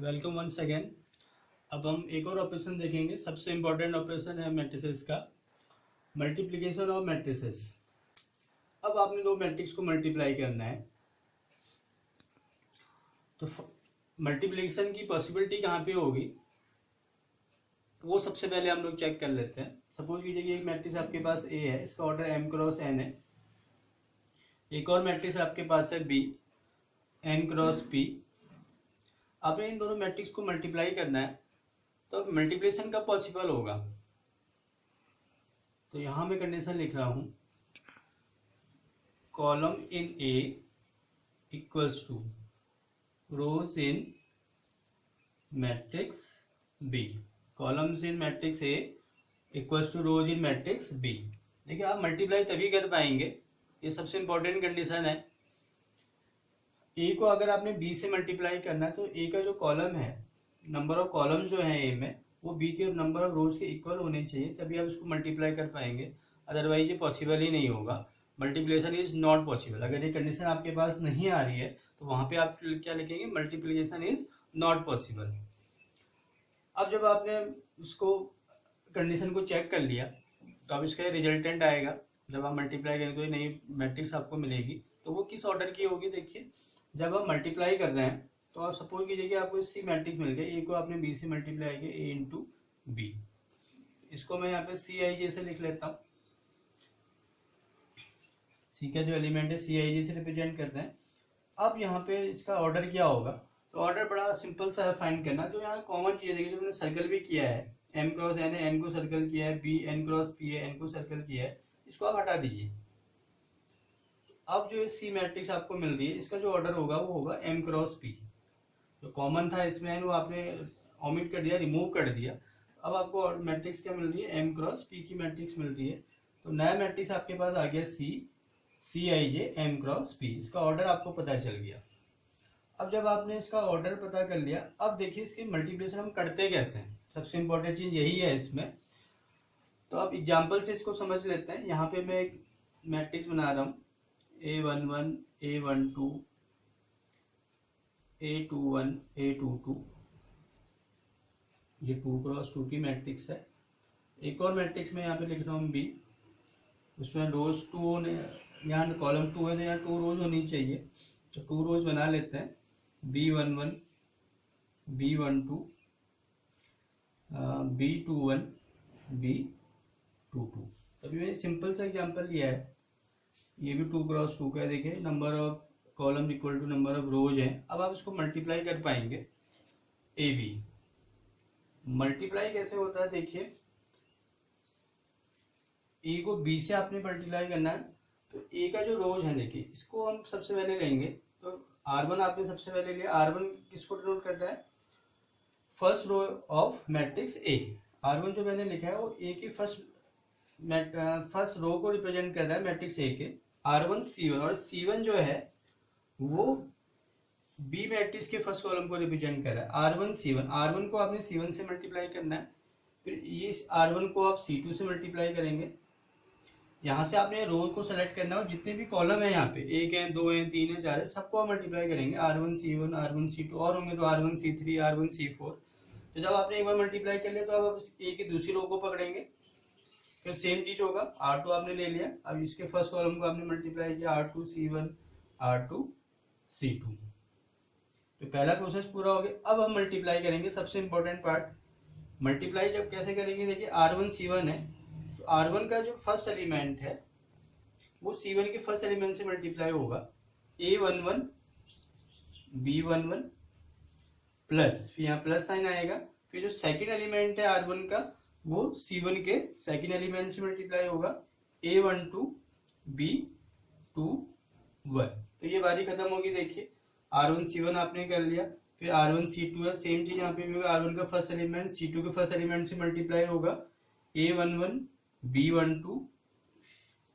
Welcome once again. अब हम एक और ऑपरेशन देखेंगे। सबसे इम्पोर्टेंट ऑपरेशन है मैट्रिसेस का, मल्टीप्लिकेशन ऑफ मैट्रिसेस। अब आपने दो मैट्रिक्स को मल्टीप्लाई करना है, तो मल्टीप्लिकेशन की पॉसिबिलिटी कहाँ पे होगी वो सबसे पहले हम लोग चेक कर लेते हैं। सपोज कीजिए कि एक मैट्रिक्स आपके पास ए है, इसका ऑर्डर एम क्रॉस एन है। एक और मैट्रिक्स आपके पास है बी, एन क्रॉस पी। आपने इन दोनों मैट्रिक्स को मल्टीप्लाई करना है, तो मल्टीप्लिकेशन कब पॉसिबल होगा। तो यहां मैं कंडीशन लिख रहा हूं, column in A equals to rows in matrix B. Columns in matrix A equals to rows in matrix B. देखिए, आप मल्टीप्लाई तभी कर पाएंगे, ये सबसे इंपॉर्टेंट कंडीशन है। ए को अगर आपने बी से मल्टीप्लाई करना है, तो ए का जो कॉलम है, नंबर ऑफ कॉलम्स जो है ए में, वो बी के नंबर ऑफ रोज के इक्वल होने चाहिए, तभी आप इसको मल्टीप्लाई कर पाएंगे। अदरवाइज ये पॉसिबल ही नहीं होगा। Multiplication is not possible. अगर ये कंडीशन आपके पास नहीं आ रही है, तो वहां पे आप क्या लिखेंगे, मल्टीप्लिकेशन इज नॉट पॉसिबल। अब जब आपने उसको कंडीशन को चेक कर लिया, तो अब इसका रिजल्टेंट आएगा। जब आप मल्टीप्लाई करेंगे तो ये नई मैट्रिक्स आपको मिलेगी। तो वो किस ऑर्डर की होगी, देखिए, जब आप मल्टीप्लाई कर रहे हैं, तो आप सपोज कीजिए कि आपको सी मैट्रिक्स मिल गया, ए को आपने बी से मल्टीप्लाई किया, ए इंटू बी। इसको मैं यहाँ पे सी आई जे से लिख लेता हूँ। सी का जो एलिमेंट है सी आई जे से रिप्रेजेंट करते हैं। अब यहाँ पे इसका ऑर्डर क्या होगा, तो ऑर्डर बड़ा सिंपल सा है फाइंड करना। जो यहाँ कॉमन चीज देखिए, जो मैंने सर्कल भी किया है, एम क्रॉस एन है, एन को सर्कल किया है, बी एन क्रॉस पी है, एन को सर्कल किया है, इसको आप हटा दीजिए। अब जो सी मैट्रिक्स आपको मिल रही है, इसका जो ऑर्डर होगा वो होगा एम क्रॉस पी। जो कॉमन था इसमें वो आपने ओमिट कर दिया, रिमूव कर दिया। अब आपको मैट्रिक्स क्या मिल रही है, एम क्रॉस पी की मैट्रिक्स मिल रही है। तो नया मैट्रिक्स आपके पास आ गया सी आई जे एम क्रॉस पी। इसका ऑर्डर आपको पता चल गया। अब जब आपने इसका ऑर्डर पता कर लिया, अब देखिए इसकी मल्टीप्लिकेशन हम करते कैसे हैं। सबसे इंपॉर्टेंट चीज यही है इसमें। तो अब एग्जाम्पल से इसको समझ लेते हैं। यहाँ पे मैं एक मैट्रिक्स बना रहा हूँ, A11 A12 A21 A22। ये 2 क्रॉस 2 की मैट्रिक्स है। एक और मैट्रिक्स में यहाँ पे लिख रहा हूँ बी, उसमें रोज 2 होने, यहाँ कॉलम 2 है तो यहाँ 2 रोज होनी चाहिए। तो 2 रोज बना लेते हैं, B11 B12 B21 B22। अभी मैंने सिंपल सा एग्जांपल लिया है, ये भी 2 क्रॉस 2 का है। देखिए, number of column equal to number of rows है। अब आप इसको मल्टीप्लाई कर पाएंगे। ए बी मल्टीप्लाई कैसे होता है, देखिए, ए को बी से आपने मल्टीप्लाई करना है। तो ए का जो रोज है, देखिए, इसको हम सबसे पहले लेंगे। तो R1 आपने सबसे पहले लिया। R1 किसको डिनोट कर रहा है, first row of matrix A. R1 जो मैंने लिखा है वो ए की फर्स्ट रो को रिप्रेजेंट कर रहा है मैट्रिक्स ए के। R1 C1, और C1 जो है वो बी मैट्रिक्स के फर्स्ट कॉलम को रिप्रेजेंट कर रहा है। R1 C1, R1 को आपने C1 से मल्टीप्लाई करना है। फिर ये R1 को आप C2 से मल्टीप्लाई करेंगे। यहाँ से आपने रो को सेलेक्ट करना है, और जितने भी कॉलम है यहाँ पे, 1 है, 2 है, 3 है, 4 है, सबको आप मल्टीप्लाई करेंगे। R1 C1 R1 C2 और होंगे तो R1 C3 R1 C4। तो जब आपने एक बार मल्टीप्लाई कर लिया, तो अब ए की दूसरी रो को पकड़ेंगे। फिर सेम चीज होगा, R2 आपने ले लिया, अब इसके फर्स्ट कॉलम को आपने मल्टीप्लाई किया, R2 C1 R2 C2। तो पहला प्रोसेस पूरा हो गया। अब हम मल्टीप्लाई करेंगे, सबसे इंपॉर्टेंट पार्ट। मल्टीप्लाई जब कैसे करेंगे, देखिए, R1 C1 है, तो R1 का जो फर्स्ट एलिमेंट है वो C1 के फर्स्ट एलिमेंट से मल्टीप्लाई होगा। A11 B11 प्लस, फिर यहाँ प्लस साइन आएगा। फिर जो सेकंड एलिमेंट है R1 का, वो C1 के सेकंड एलिमेंट से मल्टीप्लाई होगा, A12 B21। तो ये बारी खत्म होगी। देखिए, R1 C1 आपने कर लिया, फिर R1 C2 है, सेम चीज यहाँ पे भी होगा। R1 का फर्स्ट एलिमेंट C2 के फर्स्ट एलिमेंट से मल्टीप्लाई होगा, A11 B12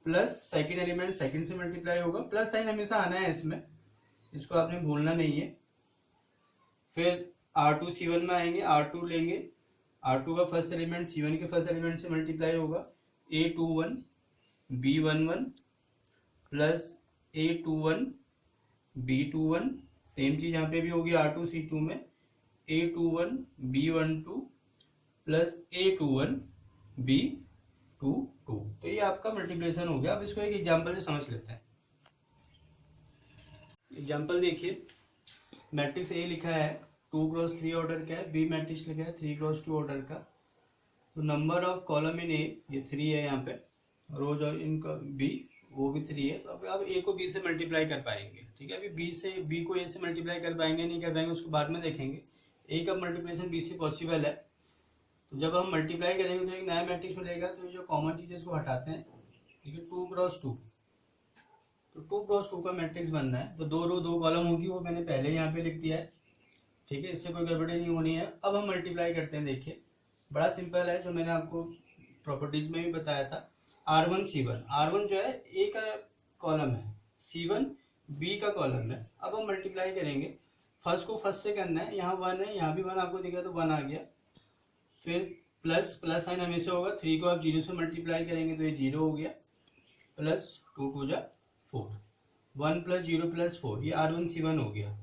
plus second element second से मल्टीप्लाई होगा। प्लस साइन हमेशा आना है इसमें, इसको आपने भूलना नहीं है। फिर R2 C1 में आएंगे, R2 लेंगे, R2 का फर्स्ट एलिमेंट C1 के फर्स्ट एलिमेंट से मल्टीप्लाई होगा, A21 B11 plus A21 B21। Same चीज यहाँ पे भी होगी R2 C2 में, A21 B12 plus A21 B22। तो ये आपका मल्टीप्लिकेशन हो गया। अब इसको एक एग्जांपल से समझ लेते हैं। एग्जांपल देखिए, मैट्रिक्स ए लिखा है 2x3 ऑर्डर का है, बी मैट्रिक्स लिखा है 3x2 ऑर्डर का। तो नंबर ऑफ कॉलम इन ए ये 3 है, यहाँ पे रोज और इनका बी वो भी 3 है। तो अब ए को बी से मल्टीप्लाई कर पाएंगे, ठीक है। अभी बी को ए से मल्टीप्लाई कर पाएंगे नहीं कर पाएंगे उसको बाद में देखेंगे। ए का मल्टीप्लिकेशन बी से पॉसिबल है। तो जब हम मल्टीप्लाई करेंगे तो एक नया मैट्रिक्स मिलेगा। तो जो कॉमन चीज इसको हटाते हैं, ठीक है, 2x2। तो 2x2 का मैट्रिक्स बनना है तो 2 रो 2 कॉलम होगी, वो मैंने पहले यहाँ पे लिख दिया है, ठीक है। इससे कोई गड़बड़ी नहीं होनी है। अब हम मल्टीप्लाई करते हैं। देखिए बड़ा सिंपल है, जो मैंने आपको प्रॉपर्टीज में भी बताया था। R1 C1, R1 जो है ए का कॉलम है, C1 बी का कॉलम है। अब हम मल्टीप्लाई करेंगे, फर्स्ट को फर्स्ट से करना है। यहाँ 1 है, यहाँ भी 1 आपको दिख रहा है तो 1 आ गया। फिर प्लस साइन हमेशा होगा। 3 को आप 0 से मल्टीप्लाई करेंगे तो ये 0 हो गया, प्लस 2 2 जा 4, 1 + 0 + 4, ये R1 C1 हो गया।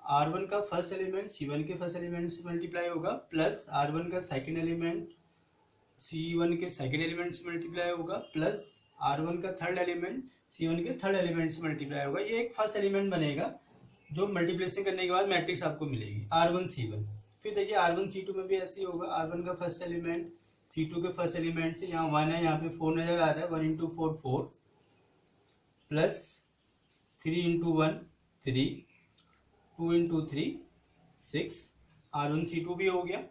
R1 का फर्स्ट एलिमेंट C1 के फर्स्ट एलिमेंट से मल्टीप्लाई होगा, प्लस R1 का सेकंड एलिमेंट C1 के सेकंड एलिमेंट से मल्टीप्लाई होगा, प्लस R1 का थर्ड एलिमेंट C1 के थर्ड एलिमेंट से मल्टीप्लाई होगा। ये एक फर्स्ट एलिमेंट बनेगा जो मल्टीप्लिकेशन करने के बाद मैट्रिक्स आपको मिलेगी R1 C1। फिर देखिए R1 C2 में भी ऐसे ही होगा। R1 का फर्स्ट एलिमेंट C2 के फर्स्ट एलिमेंट से, यहाँ 1 है, यहाँ पे 4 नजर आ रहा है, 1 × 4 4, प्लस 3 × 1 3, 2 × 3 6, R1 C2 भी हो गया।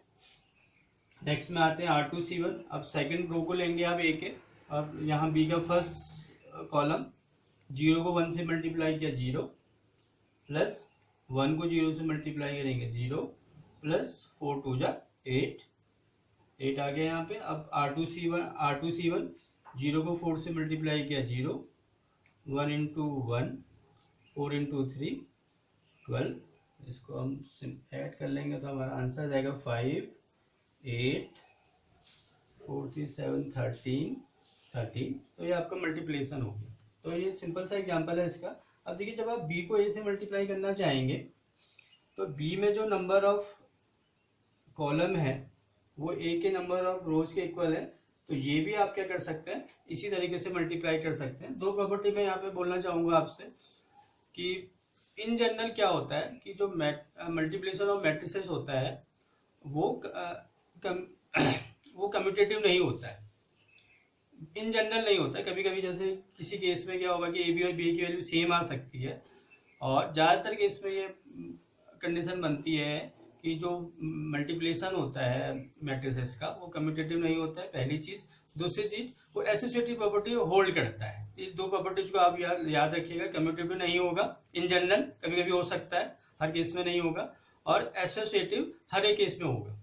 नेक्स्ट में आते हैं R2 C1। अब सेकंड रो को लेंगे आप ए के। अब यहाँ बी का फर्स्ट कॉलम, 0 को 1 से मल्टीप्लाई किया 0, प्लस 1 को 0 से मल्टीप्लाई करेंगे 0, प्लस 4 2 जा 8 आ गया यहाँ पे। अब R2 C1 0 को 4 से मल्टीप्लाई किया 0, 1 × 1 4 × 3 12। इसको हम ऐड कर लेंगे तो हमारा आंसर आ जाएगा 5 8 4 3 7 13। तो ये आपका मल्टीप्लिकेशन हो गया। तो ये सिंपल सा एग्जांपल है इसका। अब देखिए, जब आप b को a से मल्टीप्लाई करना चाहेंगे तो b में जो नंबर ऑफ कॉलम है वो a के नंबर ऑफ रोज के इक्वल है। तो ये भी आप क्या कर सकते हैं, इसी तरीके से मल्टीप्लाई कर सकते हैं। 2 प्रॉपर्टी मैं यहाँ पे बोलना चाहूंगा आपसे कि इन जनरल क्या होता है कि जो मल्टीप्लिकेशन ऑफ मैट्रिसेस होता है वो कम्यूटेटिव नहीं होता है, इन जनरल नहीं होता है। कभी कभी जैसे किसी केस में क्या होगा कि ए बी और बी की वैल्यू सेम आ सकती है, और ज़्यादातर केस में ये कंडीशन बनती है कि जो मल्टीप्लिकेशन होता है मैट्रिसेस का वो कम्यूटेटिव नहीं होता है, पहली चीज़। दूसरी चीज़, वो एसोसिएटिव प्रॉपर्टी होल्ड करता है। इस 2 प्रॉपर्टीज को आप याद रखिएगा। कम्यूटेटिव नहीं होगा इन जनरल, कभी कभी हो सकता है, हर केस में नहीं होगा, और एसोसिएटिव हर एक केस में होगा।